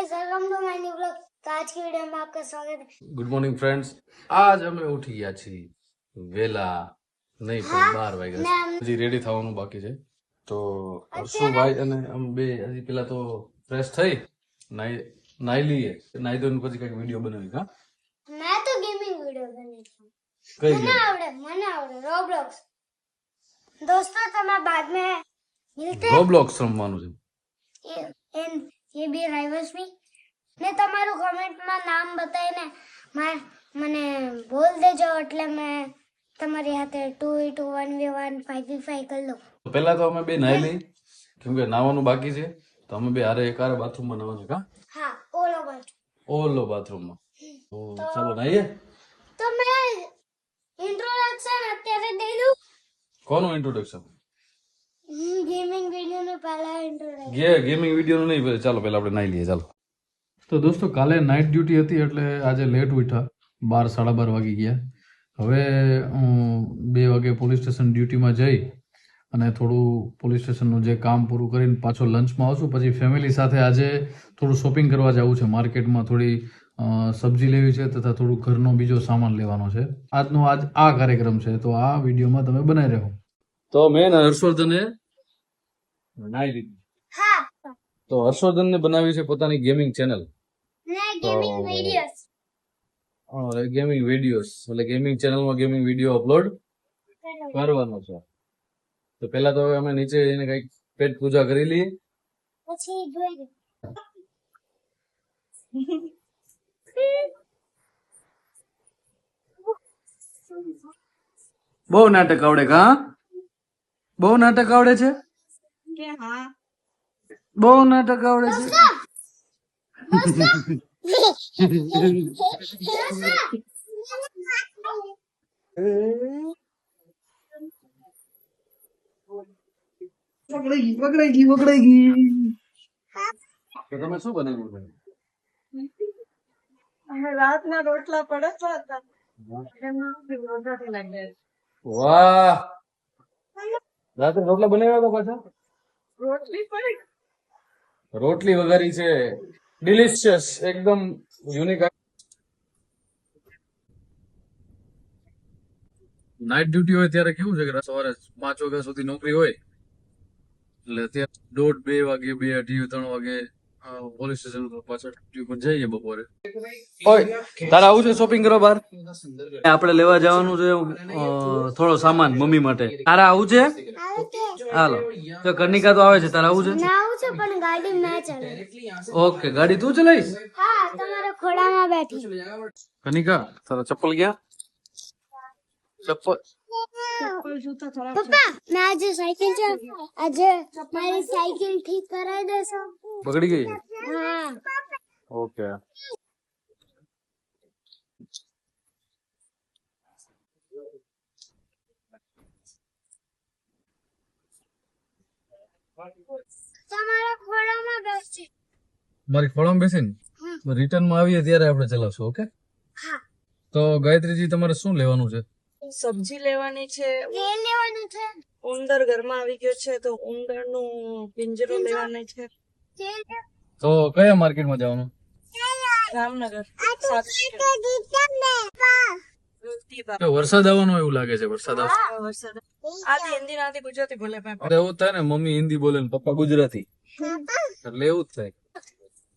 Guys welcome to my new vlog. तो आज की वीडियो में आपका स्वागत है। ગુડ મોર્નિંગ ફ્રેન્ડ્સ, આજ અમે ઉઠી ગયા છીએ વેલા નહીં પણ 12 વાગ્યા છે. હજી રેડી થવાનું બાકી છે. તો હર્ષુભાઈ અને અમે બે હજી પેલા તો ફ્રેશ થઈ નાઈ લઈએ, નાઈ ધોઈને પછી કઈક વિડીયો બનાવી. હા, मैं तो गेमिंग वीडियो बनी थी। કઈ मना आवड़े रोब्लॉक्स। दोस्तों तो मैं बाद में मिलते રોબ્લોક્સ રમવાનું છે. हैं। ये भी राइवल्स में ने તમારું કમેન્ટમાં નામ બતાવીને મને બોલ દેજો એટલે મેં તમારી હાથે 2v2 1v1 5v5 કરી લઉં. તો પહેલા તો અમે બે નાઈ લઈ, કેમ કે નાવાનું બાકી છે. તો અમે બે હારે એક હારે બાથરૂમમાં નાવાનું. કા હા, ઓલો બાજુ ઓલો બાથરૂમમાં. તો ચાલો નાઈએ. તો મેં ઇન્ટ્રોડક્શન અત્યારે દઈ દઉં. કોનું ઇન્ટ્રોડક્શન? ગેમિંગ વિડિયો નો પહેલા ઇન્ટ્રોડક્શન. ગેમિંગ વિડીયો નહીં, ચાલો પહેલા આપણે નાઈ લઈએ. ચાલો. તો દોસ્તો કાલે નાઇટ ડ્યુટી હતી એટલે આજે લેટ ઉઠ્યા, 12 સાડા 12 વાગી ગયા. હવે 2 વાગે પોલીસ સ્ટેશન ડ્યુટીમાં જઈ અને થોડું પોલીસ સ્ટેશનનું જે કામ પૂરું કરીને પાછો લંચમાં આવશું. પછી ફેમિલી સાથે આજે થોડું શોપિંગ કરવા જવું છે માર્કેટમાં. થોડી સબ્જી લેવી છે તથા થોડું ઘરનો બીજો સામાન લેવાનો છે. આજ આ કાર્યક્રમ છે, તો આ વિડીયોમાં તમે બનાવી રહ્યો. તો મેં હર્ષવર્ધને નાઈ લીધી. હા, તો હર્ષવર્ધનને બનાવી છે પોતાની ગેમિંગ ચેનલ. ને ગેમિંગ વિડિયોસ ગેમિંગ વિડીયોસ એટલે ગેમિંગ ચેનલમાં ગેમિંગ વિડીયો અપલોડ કરવાનો છે. તો પહેલા તો હવે અમે નીચે જઈને કઈક પેટ પૂજા કરી લઈએ, પછી જોઈ બહુ નાટક આવડે. કા બહુ નાટક આવડે છે? બહુ નાટક આવડે છે. પકડાઈ ગઈ. તો તમે શું બનાવ્યું છે? રાતના રોટલા પડે છે. વાહ, રાત્રે રોટલા બનાવ્યા હતા પાછા? રોટલી પડી રોટલી વઘારી છે, ડિલિશિયસ, એકદમ યુનિક. નાઇટ ડ્યુટી હોય ત્યારે કેવું છે કે સવારે 5 વાગ્યા સુધી નોકરી હોય એટલે અત્યારે 1:30 2 વાગે 2 અઢી 3 વાગે પોલીસ સ્ટેશન ઉપર પાછળ ડ્યુટી પર જઈએ બપોરે. ઓય, તારે આવું છે શોપિંગ કરવા બહાર? આપણે લેવા જવાનું છે થોડો સામાન મમ્મી માટે. તારે આવું છે? હાલો. તો કનિકા તો આવે છે, તારે આવું છે? ના આવું છે પણ ગાડી મેં ચલાવી. ઓકે, ગાડી તું ચલાવીશ? હા, તમારા ખોળામાં બેઠી. કનિકા, તારા ચપ્પલ ગયા? ચપ્પલ પપ્પા, મેં આજે સાયકલ આજે મારી સાયકલ ઠીક કરાવી દેશો? બગડી ગઈ? હા. ઓકે. તમારા ખોળામાં બેસી. મારી ખોળામાં બેસીને રિટર્નમાં આવીએ ત્યારે આપણે ચલાવશું. ઓકે. હા. તો ગાયત્રીજી, તમારે શું લેવાનું છે? સબ્જી લેવાની છે. એ લેવાનું છે. ઉંદર ઘરમાં આવી ગયો છે તો ઉંદરનું પિંજરો લેવાનો છે. તો કયા માર્કેટમાં જવાનું? રામનગર. તો વરસાદ આવવાનો એવું લાગે છે. વરસાદ આવશે? વરસાદ આથી હિન્દી નાથી ગુજરાતી બોલે પાપા. અરે એવું જ થાય ને, મમ્મી હિન્દી બોલે ને પપ્પા ગુજરાતી, એટલે એવું જ થાય.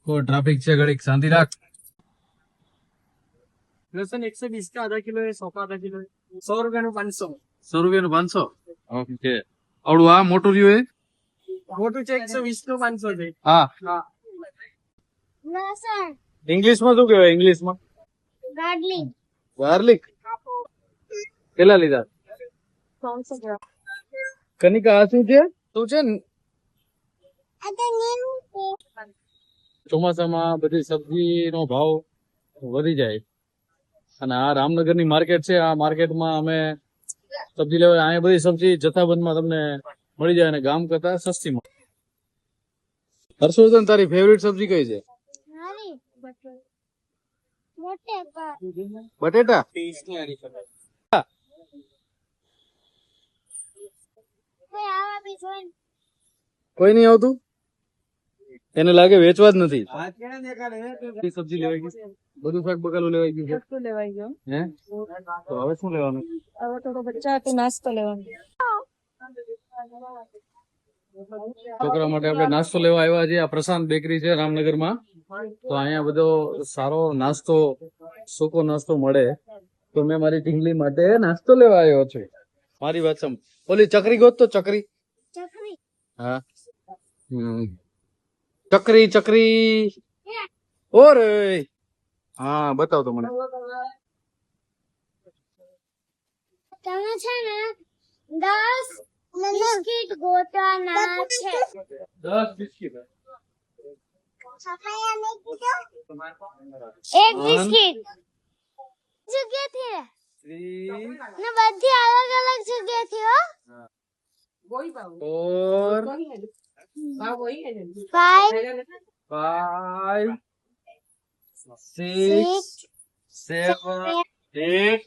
કોઈ ટ્રાફિક છે, ઘડીક શાંતિ રાખ. લસણ 120 का आधा किलो है, 100 का आधा किलो है, 100 रुपया નું 500. 100 રૂપિયાનું 500. ઓકે. આવડું આ મોટું રહ્યું એ? મોટું છે 120 નું 500 છે. હા. હા. લસણ, ઇંગ્લિશમાં શું કહેવાય? ઇંગ્લિશમાં ગાર્લિક. ગાર્લિક. કેટલા લીધા? 300 ગ્રામ. કનિકા, આ શું છે? શું છે? આ તો નેવું છે. ચોમાસામાં બધી સબ્જીનો ભાવ વધી જાય અને આ રામનગરની માર્કેટ છે. આ માર્કેટમાં અમે સબ્જી લેવા, અહીંયા બધી સબ્જી જથ્થાબંધમાં તમને મળી જાય અને ગામ કરતા સસ્તી મળે. હર્ષવર્ધન, તારી ફેવરિટ સબ્જી કઈ છે? મારી બટેકા. બટેટા. કોઈ આવા બી જોઈ. કોઈ નહીં આવતું? એને લાગે વેચવા જ નથી સબ્જી લેવાઈ ગઈ બધું શાક બકાલું લેવાઈ ગયું છે બધું લેવાઈ ગયું હે તો હવે શું લેવાનું હવે થોડો બચ્ચા તો નાસ્તો લેવાનો છોકરા માટે આપણે નાસ્તો લેવા આવ્યા છીએ આ પ્રશાંત બેકરી છે રામનગરમાં તો અહીંયા બધો સારો નાસ્તો સૂકો નાસ્તો મળે તો મેં મારી ઢીંગલી માટે નાસ્તો લેવા આવ્યો છું મારી વાત સમ ઓલી ચકરી ગોત તો ચકરી ચકરી હા ચકરી ચકરી ઓરે હા બતાવ તો મને તમે છે ને 10 બિસ્કિટ ગોતવાના છે 10 બિસ્કિટ એક બિસ્કિટ જગ્યાથી ને બધી અલગ અલગ જગ્યાથી હો 4 5 6 7 8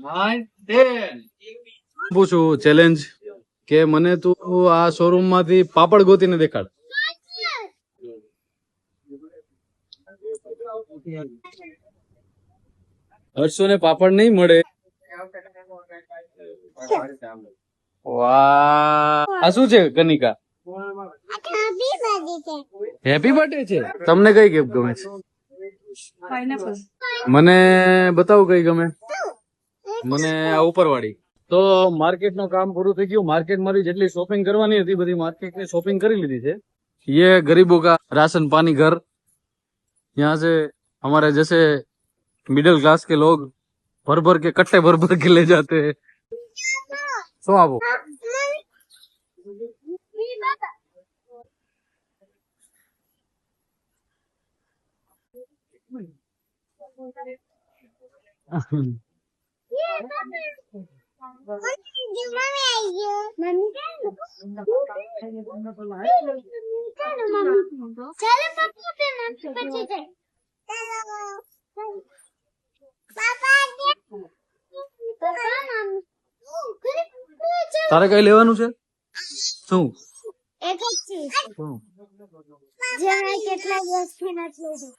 9 10 પૂછું ચેલેન્જ કે મને તું આ શોરૂમ માંથી પાપડ ગોતીને દેખાડ હર્ષો ને પાપડ નહીં મળે વાહ આ શું છે કનિકા હેપી બર્થડે છે તમને કઈ ગિફ્ટ ગમે છે પાઇનેપલ મને બતાવું કઈ ગમે મને આ ઉપરવાળી તો માર્કેટ નું કામ પૂરું થઈ ગયું માર્કેટ મારી જેટલી શોપિંગ કરવાની હતી બધી માર્કેટ ની શોપિંગ કરી લીધી છે ये गरीबों का राशन पानी घर यहाँ से हमारे जैसे मिडिल क्लास के लोग भर भर के कट्टे भर भर के ले जाते हैं सो आपो તારે કઈ લેવાનું છે શું એક જ ચીજ જે મેં કેટલા દિવસથી નથી લીધું